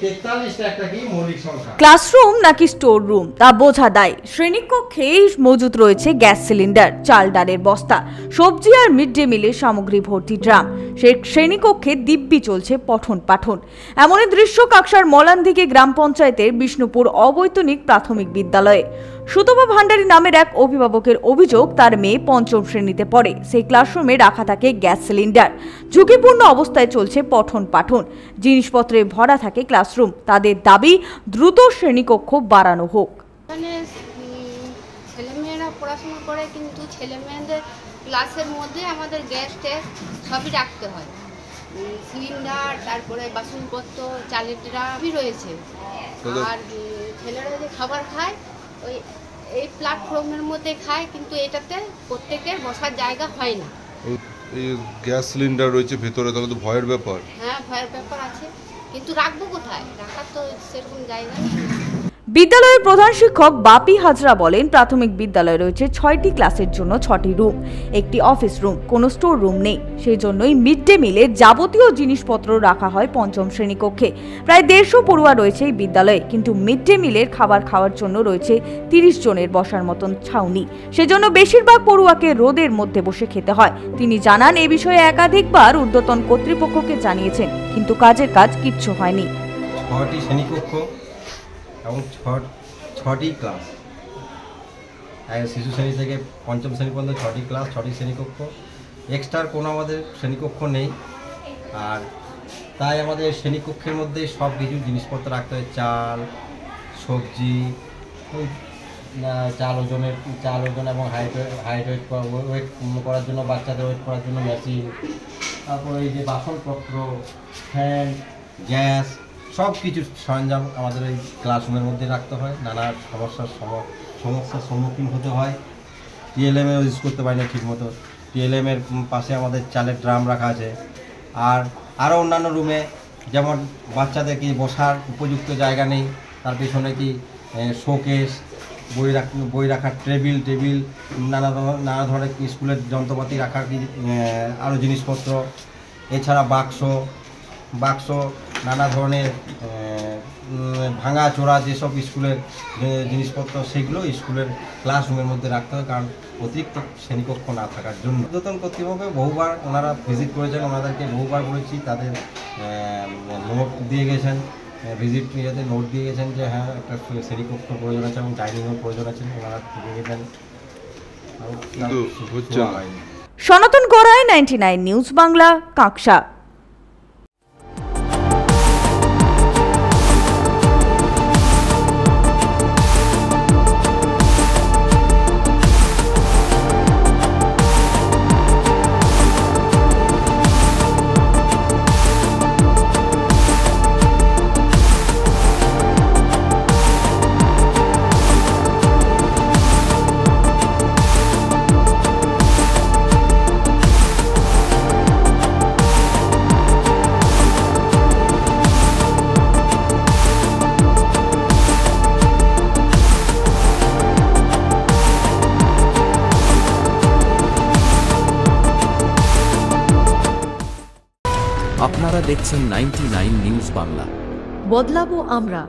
43টা একটা কি মৌলিক সংখ্যা। ক্লাসরুম নাকি স্টোর রুম তা বোঝা দায়। শ্রেণীকক্ষে মজুত রয়েছে গ্যাস সিলিন্ডার, চাল ডালের বস্তা, সবজি আর মিড ডে মিলের সামগ্রী ভর্তি ড্রাম। সেই শ্রেণীকক্ষে দিব্যি চলছে পঠন পাঠন। এমনই দৃশ্য কাকসার মলানদিঘি গ্রাম পঞ্চায়েতের বিষ্ণুপুর অবৈতনিক প্রাথমিক বিদ্যালয়ে। সুতপা ভান্ডারী নামের এক অভিভাবকের অভিযোগ, তার মেয়ে পঞ্চম শ্রেণীতে পড়ে। সেই ক্লাসরুমে রাখা থাকে গ্যাস সিলিন্ডার। ঝুঁকিপূর্ণ অবস্থায় চলছে পঠন পাঠন। জিনিসপত্রে ভরা থাকে ক্লাসরুম। তাদের দাবি দ্রুত শ্রেণীকক্ষ বাড়ানো হোক। ছেলেমেয়েরা পড়াশোনা করে, কিন্তু ছেলেমেয়েদের ক্লাসের মধ্যে আমাদের গ্যাস ট্যাস সবই রাখতে হয়। সিলিন্ডার, তারপরে বাসনপত্র, চালের ড্রামই রয়েছে। আর ছেলেরা যে খাবার খায় ওই এই প্ল্যাটফর্মের মধ্যে খায়, কিন্তু এটাতে প্রত্যেকের বসার জায়গা হয় না। এই গ্যাস সিলিন্ডার রয়েছে ভেতরে, তাহলে তো ভয়ের ব্যাপার। হ্যাঁ, ভয়ের ব্যাপার আছে, কিন্তু রাখবো কোথায়? রাখার তো সেরকম জায়গা নেই। বিদ্যালয়ের প্রধান শিক্ষক বাপি হাজরা বলেন, প্রাথমিক বিদ্যালয়ে রয়েছে 6টি ক্লাসের জন্য 6টি রুম, একটি অফিস রুম, কোনো স্টোর রুম নেই। সেই জন্যই মিড ডে মিলে যাবতীয় জিনিসপত্র রাখা হয় পঞ্চম শ্রেণীকক্ষে। প্রায় 150 পড়ুয়া রয়েছে এই বিদ্যালয়ে, কিন্তু মিড ডে মিলের খাবার খাওয়ার জন্য রয়েছে 30 জনের বসার মতন ছাউনি। সেজন্য বেশিরভাগ পড়ুয়াকে রোদের মধ্যে বসে খেতে হয়। তিনি জানান, এ বিষয়ে একাধিকবার ঊর্ধ্বতন কর্তৃপক্ষকে জানিয়েছেন, কিন্তু কাজের কাজ কিচ্ছু হয়নি। 6টি শ্রেণীকক্ষ এবং 6টি ক্লাস, শিশু শ্রেণী থেকে পঞ্চম শ্রেণী পর্যন্ত 6টি ক্লাস, 6টি শ্রেণীকক্ষ। এক্সট্রার কোনো আমাদের শ্রেণীকক্ষ নেই। আর তাই আমাদের শ্রেণীকক্ষের মধ্যে সব কিছু জিনিসপত্র রাখতে হয়। চাল, সবজি, চাল ওজন এবং হাইট ওয়েট করার জন্য, বাচ্চাদের ওয়েট করার জন্য মেশিন, তারপরে এই যে বাসনপত্র, ফ্যান, গ্যাস, সব কিছু সরঞ্জাম আমাদের এই ক্লাসরুমের মধ্যে রাখতে হয়। নানা সমস্যার সম্মুখীন হতে হয়। টিএলএমও ইউজ করতে পারি না ঠিকমতো। টিএলএমের পাশে আমাদের চালের ড্রাম রাখা আছে। আর আরও অন্যান্য রুমে যেমন বাচ্চাদের কি বসার উপযুক্ত জায়গা নেই, তার পেছনে কি শোকেস, বই রাখার টেবিল, নানা ধরনের স্কুলের যন্ত্রপাতি রাখার কি আরও জিনিসপত্র, এছাড়া বাক্স, নানা ধরনের ভাঙা চোরা যেসব স্কুলের জিনিসপত্র, সেগুলো স্কুলের ক্লাসরুমের মধ্যে রাখতে হয়, কারণ অতিরিক্ত শ্রেণীকক্ষ না থাকার জন্য। ঊর্ধ্বতন কর্তৃপক্ষ বহুবার ওনারা ভিজিট করেছেন, ওনাদেরকে বহুবার বলেছি, তাদের নোট দিয়ে গেছেন, ভিজিট ইয়েতে নোট দিয়ে গেছেন যে হ্যাঁ একটা শ্রেণীকক্ষ প্রয়োজন আছে এবং ডাইনিংয়ের প্রয়োজন আছে, ওনারা থেকে গেছেন। সনাতন গড়াই, 99 নিউজ বাংলা, কাকসা। আপনারা দেখছেন 99 নিউজ বাংলা। বদলাবো আমরা।